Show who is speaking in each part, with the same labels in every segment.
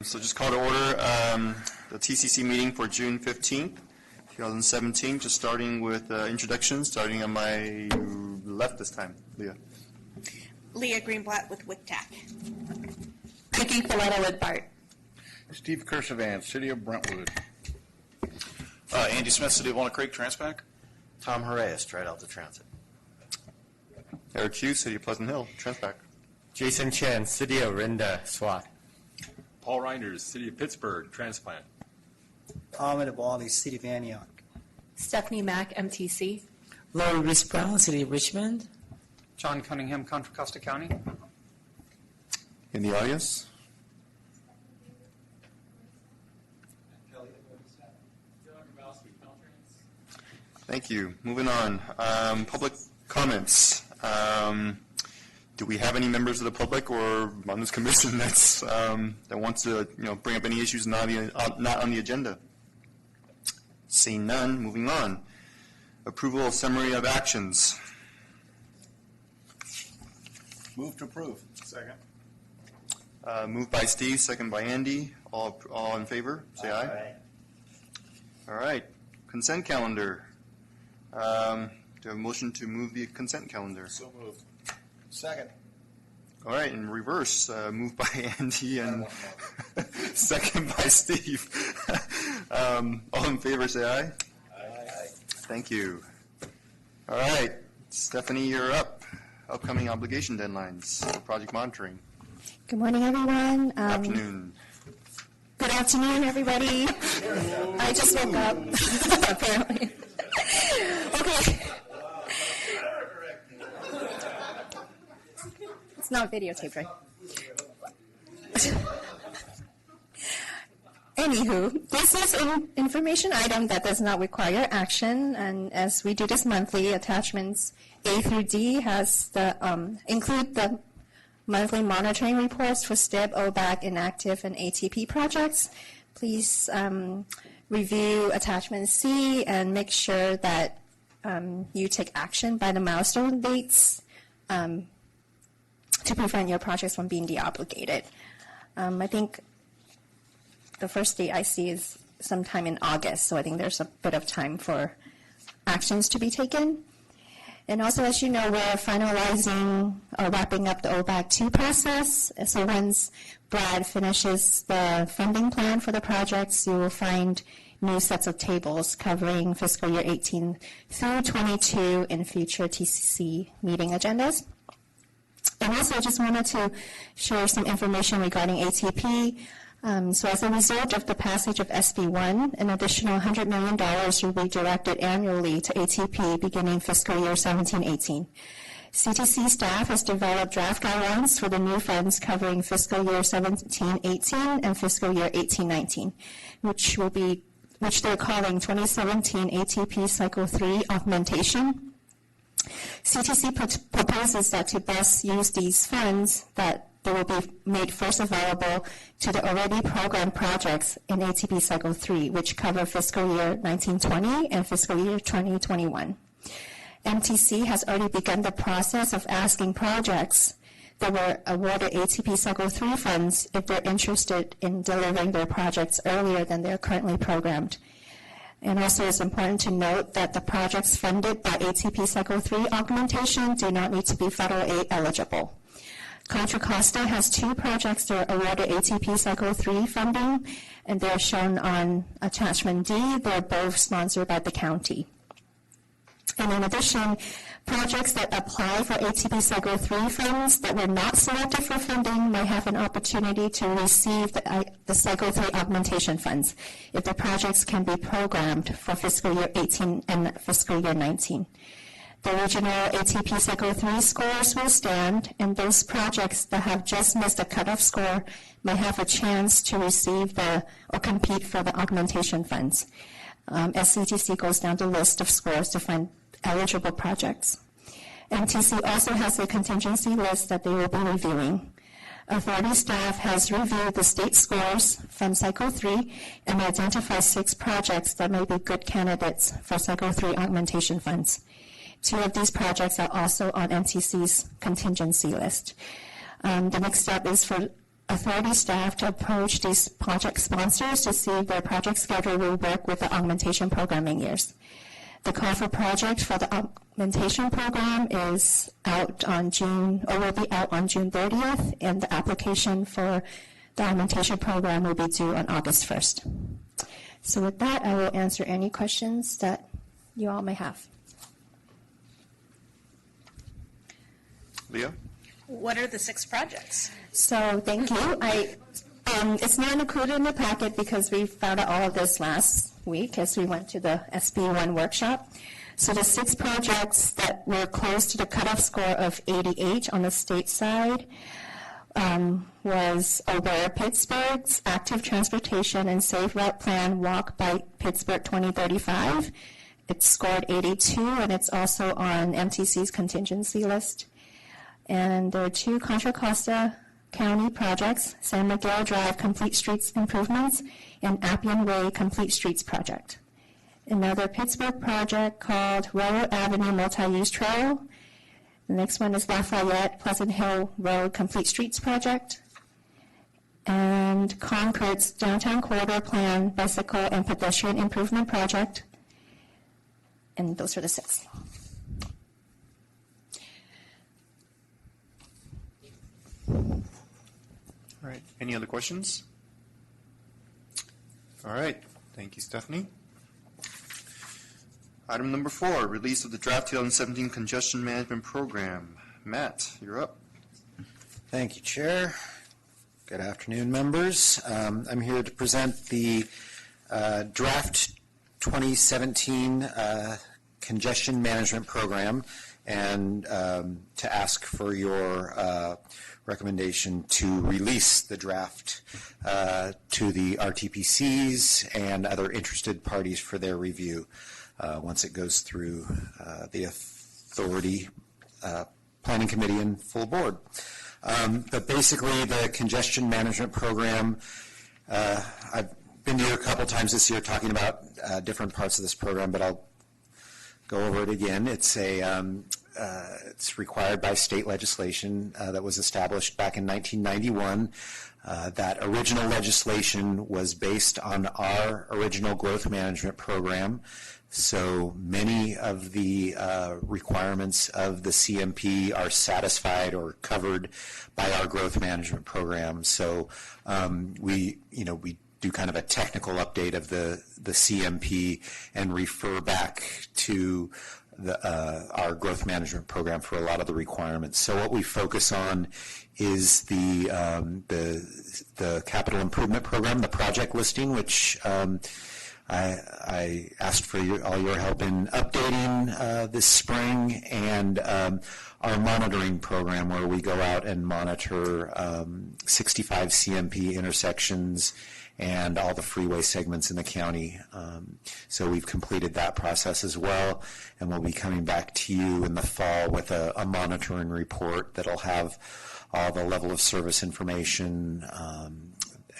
Speaker 1: So just call to order the TCC meeting for June 15th, 2017, just starting with introductions, starting on my left this time. Leah.
Speaker 2: Leah Greenblatt with WICTAC.
Speaker 3: Vicki Foletta with BART.
Speaker 4: Steve Kersavan, City of Brentwood.
Speaker 5: Andy Smith, City of Walnut Creek, Transpac.
Speaker 6: Tom Horace, Stride Alta Transit.
Speaker 1: Eric Hughes, City of Pleasant Hill, Transpac.
Speaker 7: Jason Chen, City of Rinda, SWAT.
Speaker 8: Paul Reinders, City of Pittsburgh, Transplant.
Speaker 9: Ahmed Abali, City of Antioch.
Speaker 3: Stephanie Mack, MTC.
Speaker 10: Laurie Reese Brown, City of Richmond.
Speaker 11: John Cunningham, Contra Costa County.
Speaker 1: In the audience? Thank you. Moving on. Public comments. Do we have any members of the public or on this commission that wants to bring up any issues not on the agenda? Seeing none, moving on. Approval of summary of actions.
Speaker 4: Move to approve.
Speaker 8: Second.
Speaker 1: Moved by Steve, second by Andy. All in favor, say aye.
Speaker 6: Aye.
Speaker 1: All right. Consent calendar. Do I have a motion to move the consent calendar?
Speaker 4: So moved. Second.
Speaker 1: All right, in reverse, moved by Andy and second by Steve. All in favor, say aye.
Speaker 6: Aye.
Speaker 1: Thank you. All right, Stephanie, you're up. Upcoming obligation deadlines for project monitoring.
Speaker 12: Good morning, everyone.
Speaker 1: Afternoon.
Speaker 12: Good afternoon, everybody. I just woke up, apparently. Okay. It's not videotaped, right? Anywho, this is an information item that does not require action, and as we do this monthly, attachments A through D has the include the monthly monitoring reports for STIB, OBAC, inactive, and ATP projects. Please review attachment C and make sure that you take action by the milestone dates to prevent your projects from being deobligated. I think the first date I see is sometime in August, so I think there's a bit of time for actions to be taken. And also, as you know, we're finalizing or wrapping up the OBAC 2 process. So once Brad finishes the funding plan for the projects, you will find new sets of tables covering fiscal year 18 through 22 in future TCC meeting agendas. And also, I just wanted to share some information regarding ATP. So as a result of the passage of SB1, an additional $100 million will be directed annually to ATP beginning fiscal year 17-18. CTC staff has developed draft guidelines for the new funds covering fiscal year 17-18 and fiscal year 18-19, which they're calling 2017 ATP Cycle 3 augmentation. CTC proposes that to best use these funds, that they will be made first available to the already programmed projects in ATP Cycle 3, which cover fiscal year 19-20 and fiscal year 2021. MTC has already begun the process of asking projects that were awarded ATP Cycle 3 funds if they're interested in delivering their projects earlier than they're currently programmed. And also, it's important to note that the projects funded by ATP Cycle 3 augmentation do not need to be federal aid eligible. Contra Costa has 2 projects that are awarded ATP Cycle 3 funding, and they're shown on attachment D. They're both sponsored by the county. And in addition, projects that apply for ATP Cycle 3 funds that were not selected for funding may have an opportunity to receive the Cycle 3 augmentation funds if the projects can be programmed for fiscal year 18 and fiscal year 19. The original ATP Cycle 3 scores will stand, and those projects that have just missed the cutoff score may have a chance to receive or compete for the augmentation funds. As CTC goes down the list of scores to find eligible projects. MTC also has a contingency list that they will be reviewing. Authority staff has reviewed the state scores from Cycle 3 and identified 6 projects that may be good candidates for Cycle 3 augmentation funds. 2 of these projects are also on MTC's contingency list. The next step is for authority staff to approach these project sponsors to see if their project schedule will work with the augmentation programming years. The call for project for the augmentation program is out on will be out on June 30th, and the application for the augmentation program will be due on August 1st. So with that, I will answer any questions that you all may have.
Speaker 1: Leah?
Speaker 2: What are the 6 projects?
Speaker 12: So thank you. It's not included in the packet because we found out all of this last week as we went to the SB1 workshop. So the 6 projects that were close to the cutoff score of 88 on the state side was Aware Pittsburgh's Active Transportation and Safe Route Plan Walk by Pittsburgh 2035. It's scored 82, and it's also on MTC's contingency list. And there are 2 Contra Costa County projects, San Miguel Drive Complete Streets Improvements and Appian Way Complete Streets Project. Another Pittsburgh project called Railroad Avenue Multi-Use Trail. The next one is Lafayette Pleasant Hill Road Complete Streets Project. And Concord's Downtown Corridor Plan Bicycle and Pedestrian Improvement Project. And those are the 6.
Speaker 1: All right. Any other questions? All right. Thank you, Stephanie. Item number 4, release of the draft 2017 Congestion Management Program. Matt, you're up.
Speaker 6: Thank you, Chair. Good afternoon, members. I'm here to present the draft 2017 Congestion Management Program and to ask for your recommendation to release the draft to the RTPCs and other interested parties for their review once it goes through the authority planning committee and full board. But basically the congestion management program, I've been here a couple times this year talking about different parts of this program, but I'll go over it again. It's it's required by state legislation that was established back in 1991. That original legislation was based on our original growth management program. So many of the requirements of the CMP are satisfied or covered by our growth management program. So we do kind of a technical update of the CMP and refer back to our growth management program for a lot of the requirements. So what we focus on is the capital improvement program, the project listing, which I asked for all your help in updating this spring, and our monitoring program where we go out and monitor 65 CMP intersections and all the freeway segments in the county. So we've completed that process as well, and we'll be coming back to you in the fall with a monitoring report that'll have all the level of service information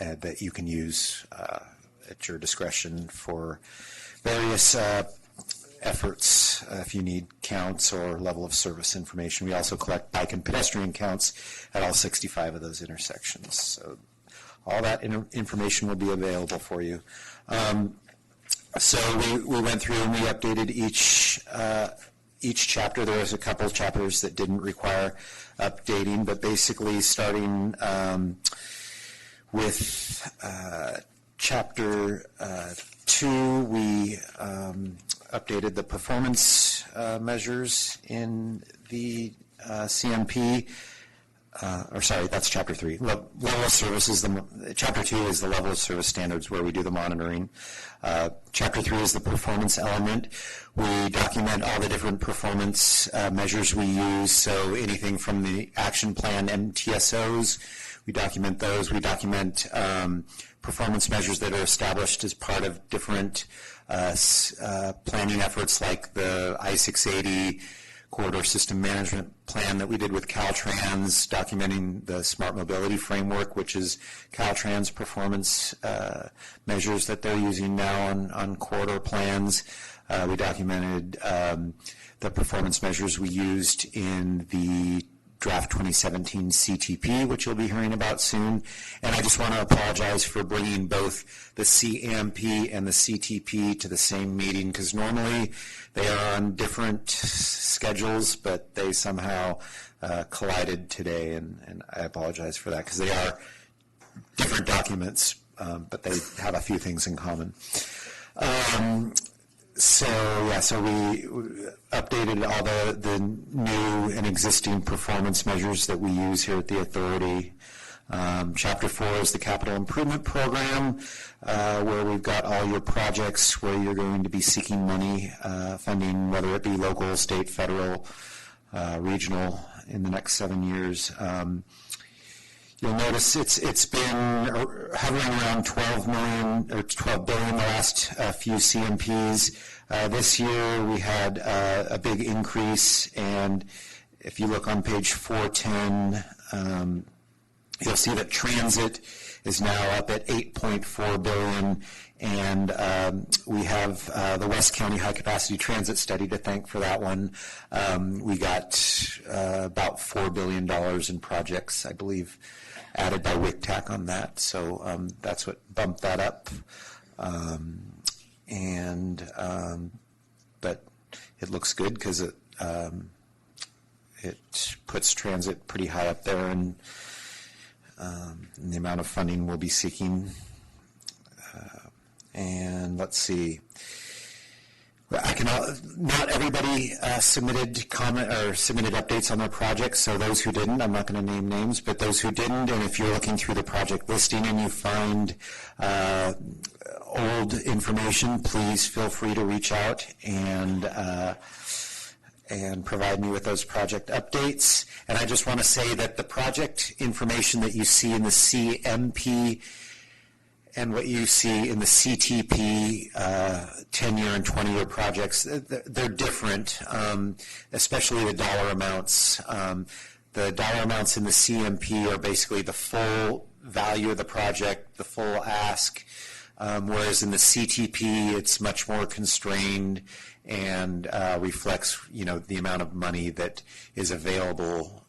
Speaker 6: that you can use at your discretion for various efforts if you need counts or level of service information. We also collect bike and pedestrian counts at all 65 of those intersections. So all that information will be available for you. So we went through and we updated each chapter. There was a couple of chapters that didn't require updating, but basically starting with Chapter 2, we updated the performance measures in the CMP. That's Chapter 3. Level of service is Chapter 2 is the level of service standards where we do the monitoring. Chapter 3 is the performance element. We document all the different performance measures we use, so anything from the action plan MTSOs, we document those. We document performance measures that are established as part of different planning efforts like the I-680 Corridor System Management Plan that we did with Caltrans, documenting the Smart Mobility Framework, which is Caltrans performance measures that they're using now on corridor plans. We documented the performance measures we used in the draft 2017 CTP, which you'll be hearing about soon. And I just want to apologize for bringing both the CAMP and the CTP to the same meeting, because normally they are on different schedules, but they somehow collided today, and I apologize for that, because they are different documents, but they have a few things in common. So we updated all the new and existing performance measures that we use here at the authority. Chapter 4 is the capital improvement program, where we've got all your projects where you're going to be seeking money, funding, whether it be local, state, federal, regional, in the next 7 years. You'll notice it's been hovering around 12 million or 12 billion the last few CMPs. This year we had a big increase, and if you look on page 410, you'll see that transit is now up at 8.4 billion, and we have the West County High Capacity Transit Study to thank for that one. We got about $4 billion in projects, I believe, added by WICTAC on that, so that's what bumped that up. But it looks good because it puts transit pretty high up there, and the amount of funding we'll be seeking. And let's see. Not everybody submitted comment or submitted updates on their projects, so those who didn't, I'm not going to name names, but those who didn't, and if you're looking through the project listing and you find old information, please feel free to reach out and provide me with those project updates. And I just want to say that the project information that you see in the CMP and what you see in the CTP 10-year and 20-year projects, they're different, especially the dollar amounts. The dollar amounts in the CMP are basically the full value of the project, the full ask, whereas in the CTP it's much more constrained and reflects, the amount of money that is available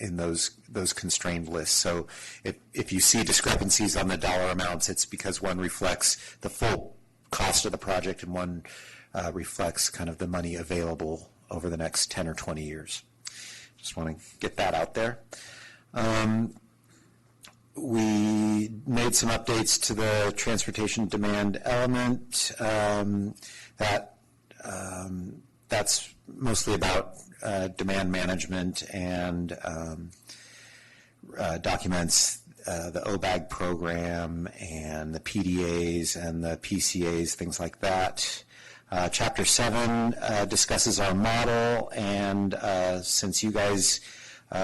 Speaker 6: in those constrained lists. So if you see discrepancies on the dollar amounts, it's because one reflects the full cost of the project and one reflects kind of the money available over the next 10 or 20 years. Just want to get that out there. We made some updates to the transportation demand element. That's mostly about demand management and documents the OBAG program and the PDAs and the PCAs, things like that. Chapter 7 discusses our model, and since you guys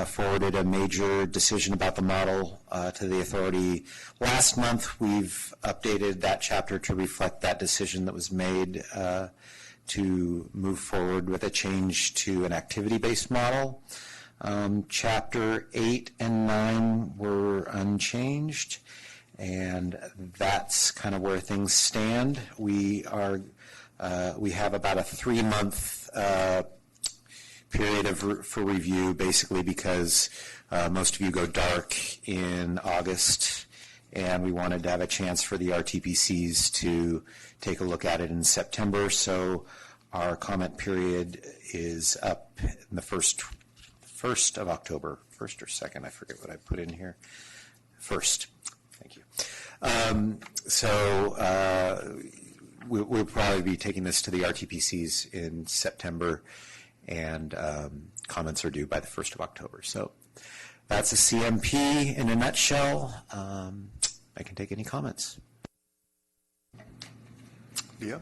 Speaker 6: forwarded a major decision about the model to the authority last month, we've updated that chapter to reflect that decision that was made to move forward with a change to an activity-based model. Chapter 8 and 9 were unchanged, and that's kind of where things stand. We have about a 3-month period for review, basically because most of you go dark in August, and we wanted to have a chance for the RTPCs to take a look at it in September. So our comment period is up in the first of October, 1st or 2nd, I forget what I put in here. 1st, thank you. We'll probably be taking this to the RTPCs in September, and comments are due by the 1st of October. So that's a CMP in a nutshell. I can take any comments.
Speaker 1: Leah?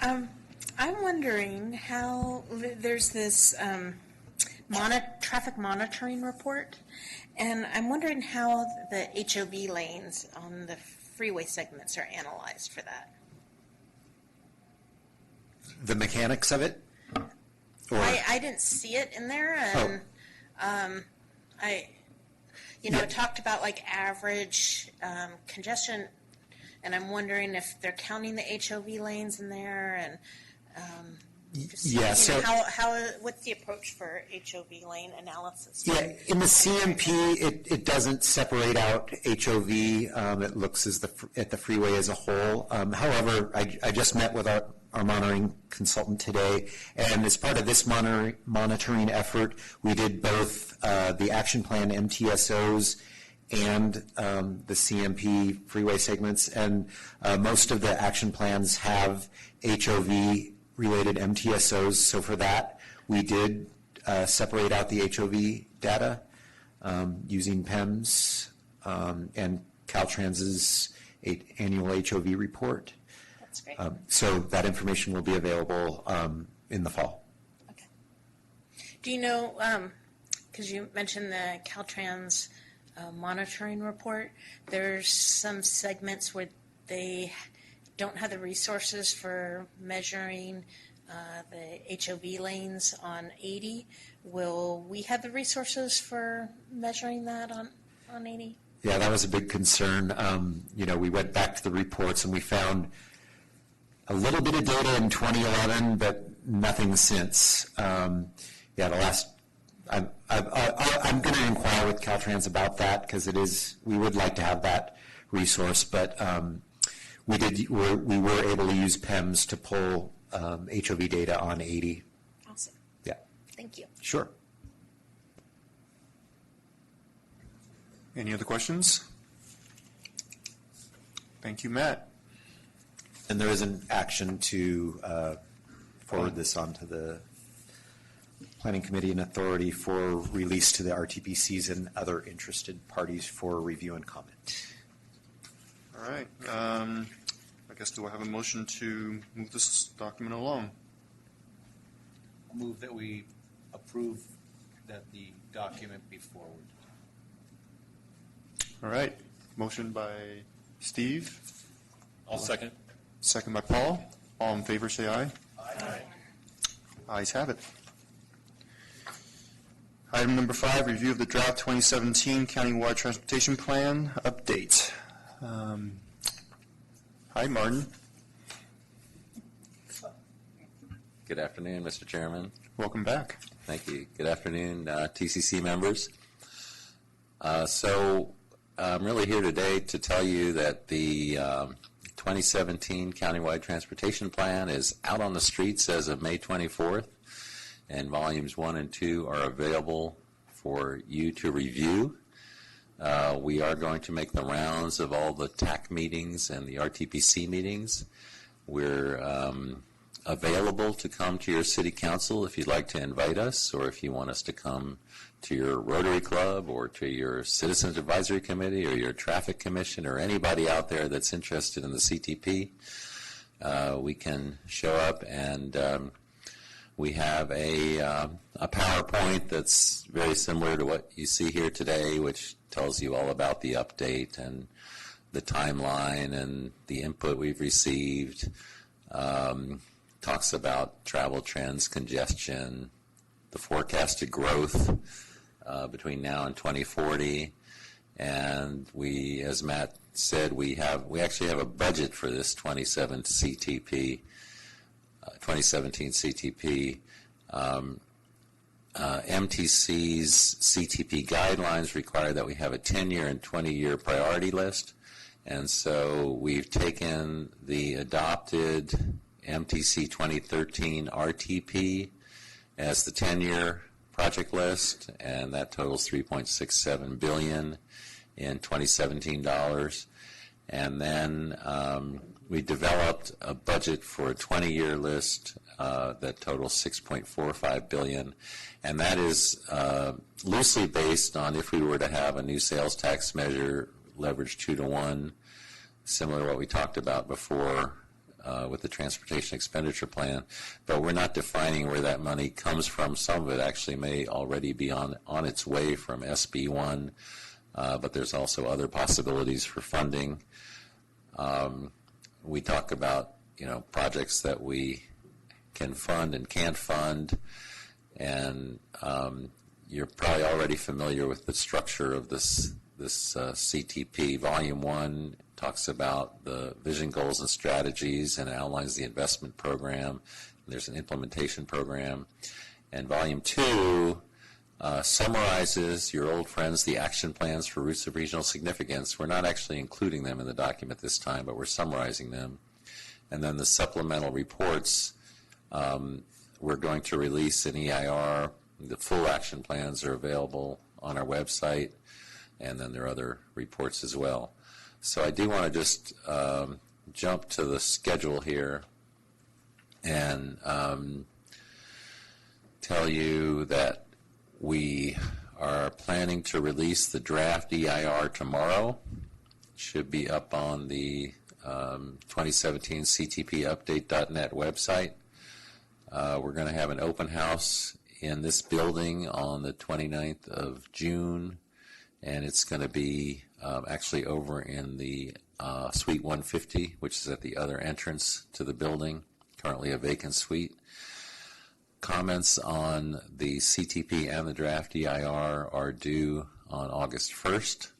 Speaker 2: I'm wondering how there's this traffic monitoring report, and I'm wondering how the HOV lanes on the freeway segments are analyzed for that.
Speaker 6: The mechanics of it? Or?
Speaker 2: I didn't see it in there, and it talked about like average congestion, and I'm wondering if they're counting the HOV lanes in there, and
Speaker 6: Yeah, so.
Speaker 2: What's the approach for HOV lane analysis?
Speaker 6: Yeah, in the CMP, it doesn't separate out HOV. It looks at the freeway as a whole. However, I just met with our monitoring consultant today, and as part of this monitoring effort, we did both the action plan MTSOs and the CMP freeway segments, and most of the action plans have HOV-related MTSOs, so for that, we did separate out the HOV data using PEMS and Caltrans's annual HOV report.
Speaker 2: That's great.
Speaker 6: So that information will be available in the fall.
Speaker 2: Okay. Do you know, because you mentioned the Caltrans monitoring report, there's some segments where they don't have the resources for measuring the HOV lanes on 80. Will we have the resources for measuring that on 80?
Speaker 6: Yeah, that was a big concern. We went back to the reports and we found a little bit of data in 2011, but nothing since. I'm going to inquire with Caltrans about that because we would like to have that resource, but we were able to use PEMS to pull HOV data on 80.
Speaker 2: Awesome.
Speaker 6: Yeah.
Speaker 2: Thank you.
Speaker 6: Sure.
Speaker 1: Any other questions? Thank you, Matt.
Speaker 6: And there is an action to forward this on to the Planning Committee and Authority for release to the RTPCs and other interested parties for review and comment.
Speaker 1: All right. I guess do I have a motion to move this document along?
Speaker 4: I'll move that we approve that the document be forwarded.
Speaker 1: All right. Motion by Steve.
Speaker 8: I'll second.
Speaker 1: Second by Paul. All in favor, say aye.
Speaker 4: Aye.
Speaker 1: Ayes have it. Item number 5, review of the draft 2017 Countywide Transportation Plan update. Hi, Martin.
Speaker 13: Good afternoon, Mr. Chairman.
Speaker 1: Welcome back.
Speaker 13: Thank you. Good afternoon, TCC members. So I'm really here today to tell you that the 2017 Countywide Transportation Plan is out on the streets as of May 24th, and volumes 1 and 2 are available for you to review. We are going to make the rounds of all the TAC meetings and the RTPC meetings. We're available to come to your city council if you'd like to invite us, or if you want us to come to your Rotary Club or to your Citizens Advisory Committee or your Traffic Commission or anybody out there that's interested in the CTP. We can show up, and we have a PowerPoint that's very similar to what you see here today, which tells you all about the update and the timeline and the input we've received. Talks about travel trends, congestion, the forecasted growth between now and 2040. And we, as Matt said, we actually have a budget for this 2017 CTP. MTC's CTP guidelines require that we have a 10-year and 20-year priority list. And so we've taken the adopted MTC 2013 RTP as the 10-year project list, and that totals $3.67 billion in 2017 dollars. And then we developed a budget for a 20-year list that totals $6.45 billion, and that is loosely based on if we were to have a new sales tax measure leveraged 2-to-1, similar to what we talked about before with the transportation expenditure plan. But we're not defining where that money comes from. Some of it actually may already be on its way from SB1, but there's also other possibilities for funding. We talk about projects that we can fund and can't fund, and you're probably already familiar with the structure of this CTP. Volume 1 talks about the vision, goals, and strategies and outlines the investment program. There's an implementation program. And Volume 2 summarizes your old friends, the action plans for routes of regional significance. We're not actually including them in the document this time, but we're summarizing them. And then the supplemental reports, we're going to release an EIR. The full action plans are available on our website, and then there are other reports as well. So I do want to just jump to the schedule here and tell you that we are planning to release the draft EIR tomorrow. It should be up on the 2017 ctpupdate.net website. We're going to have an open house in this building on the 29th of June, and it's going to be actually over in the Suite 150, which is at the other entrance to the building, currently a vacant suite. Comments on the CTP and the draft EIR are due on August 1st,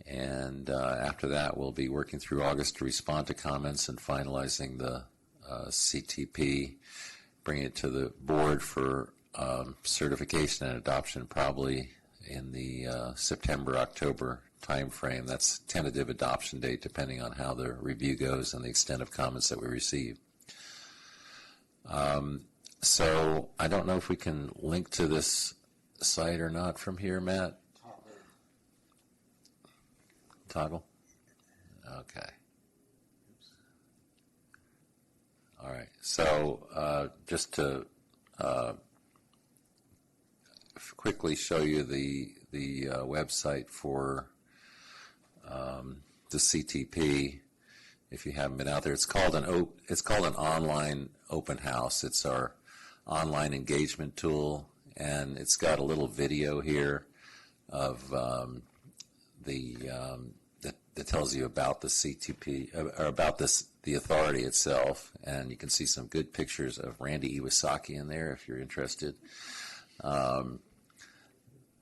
Speaker 13: and after that we'll be working through August to respond to comments and finalizing the CTP, bringing it to the board for certification and adoption probably in the September-October timeframe. That's tentative adoption date depending on how the review goes and the extent of comments that we receive. So I don't know if we can link to this site or not from here, Matt. Toggle? Okay. All right. So just to quickly show you the website for the CTP, if you haven't been out there, it's called an online open house. It's our online engagement tool, and it's got a little video here of that tells you about the CTP, or about the authority itself, and you can see some good pictures of Randy Iwasaki in there if you're interested.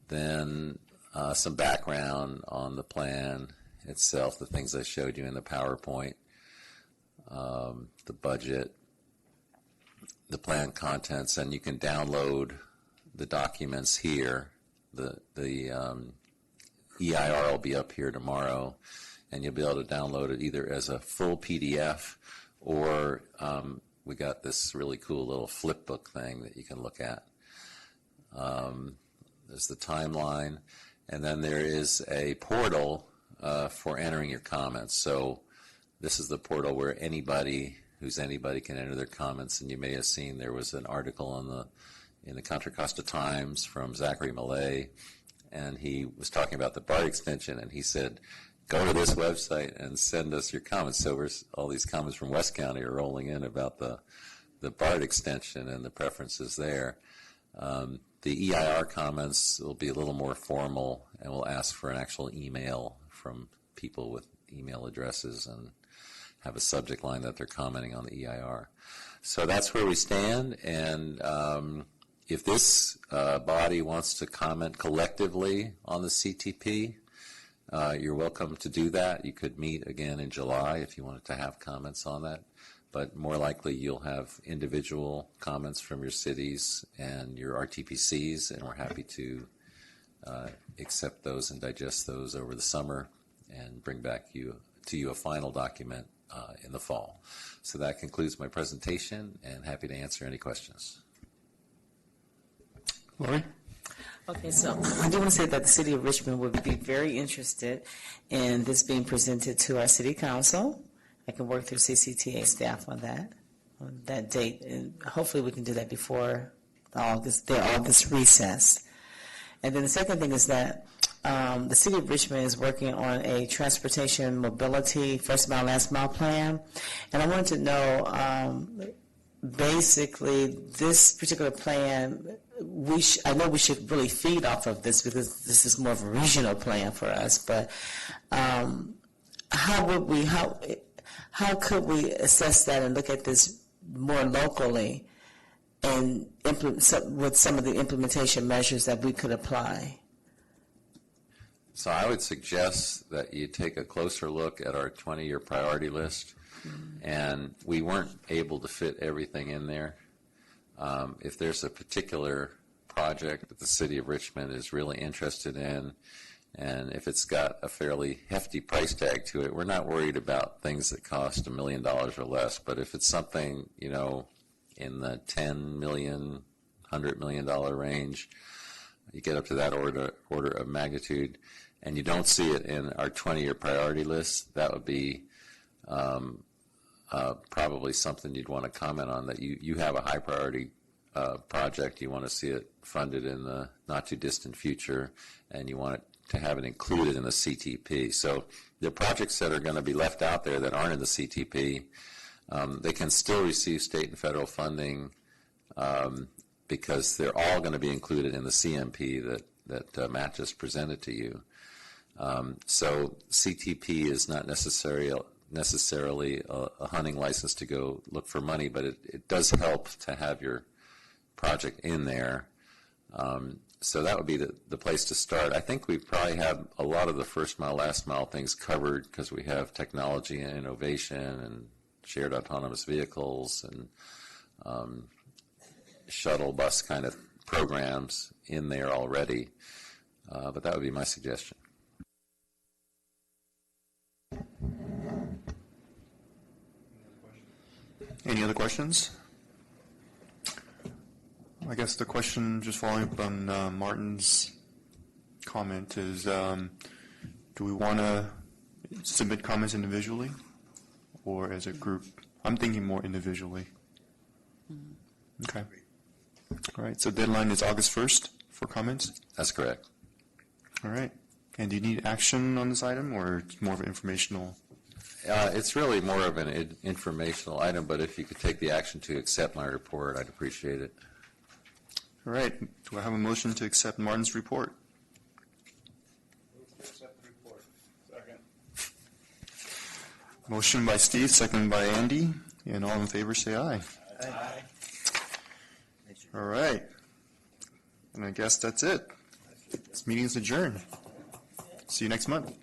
Speaker 13: Then some background on the plan itself, the things I showed you in the PowerPoint, the budget, the plan contents, and you can download the documents here. The EIR will be up here tomorrow, and you'll be able to download it either as a full PDF or we got this really cool little flip book thing that you can look at. There's the timeline, and then there is a portal for entering your comments. So this is the portal where anybody can enter their comments, and you may have seen there was an article in the Contra Costa Times from Zachary Millay, and he was talking about the BART extension, and he said, go to this website and send us your comments. So all these comments from West County are rolling in about the BART extension and the preferences there. The EIR comments will be a little more formal, and we'll ask for an actual email from people with email addresses and have a subject line that they're commenting on the EIR. So that's where we stand, and if this body wants to comment collectively on the CTP, you're welcome to do that. You could meet again in July if you wanted to have comments on that, but more likely you'll have individual comments from your cities and your RTPCs, and we're happy to accept those and digest those over the summer and bring back to you a final document in the fall. So that concludes my presentation, and happy to answer any questions.
Speaker 1: Lori?
Speaker 10: Okay, so I do want to say that the City of Richmond would be very interested in this being presented to our City Council. I can work through CCTA staff on that date, and hopefully we can do that before their August recess. And then the second thing is that the City of Richmond is working on a transportation mobility first mile, last mile plan, and I wanted to know basically this particular plan, I know we should really feed off of this because this is more of a regional plan for us, but how could we assess that and look at this more locally and with some of the implementation measures that we could apply?
Speaker 13: So I would suggest that you take a closer look at our 20-year priority list. And we weren't able to fit everything in there. If there's a particular project that the city of Richmond is really interested in, and if it's got a fairly hefty price tag to it, we're not worried about things that cost $1 million or less. But if it's something, you know, in the $10 million, $100 million range, you get up to that order of magnitude, and you don't see it in our 20-year priority list, that would be probably something you'd want to comment on, that you have a high priority project, you want to see it funded in the not too distant future, and you want it to have it included in the CTP. So the projects that are going to be left out there that aren't in the CTP, they can still receive state and federal funding because they're all going to be included in the CMP that Matt just presented to you. So CTP is not necessarily a hunting license to go look for money, but it does help to have your project in there. So that would be the place to start. I think we probably have a lot of the first mile, last mile things covered because we have technology and innovation and shared autonomous vehicles and shuttle bus kind of programs in there already. But that would be my suggestion.
Speaker 1: Any other questions? I guess the question, just following up on Martin's comment, is do we want to submit comments individually or as a group? I'm thinking more individually. Okay. All right, so deadline is August 1st for comments?
Speaker 13: That's correct.
Speaker 1: All right. And do you need action on this item, or it's more of an informational?
Speaker 13: It's really more of an informational item, but if you could take the action to accept my report, I'd appreciate it.
Speaker 1: All right. Do I have a motion to accept Martin's report?
Speaker 5: Accept the report. Second.
Speaker 1: Motion by Steve, second by Andy, and all in favor say aye.
Speaker 4: Aye.
Speaker 1: All right. And I guess that's it. This meeting is adjourned. See you next month.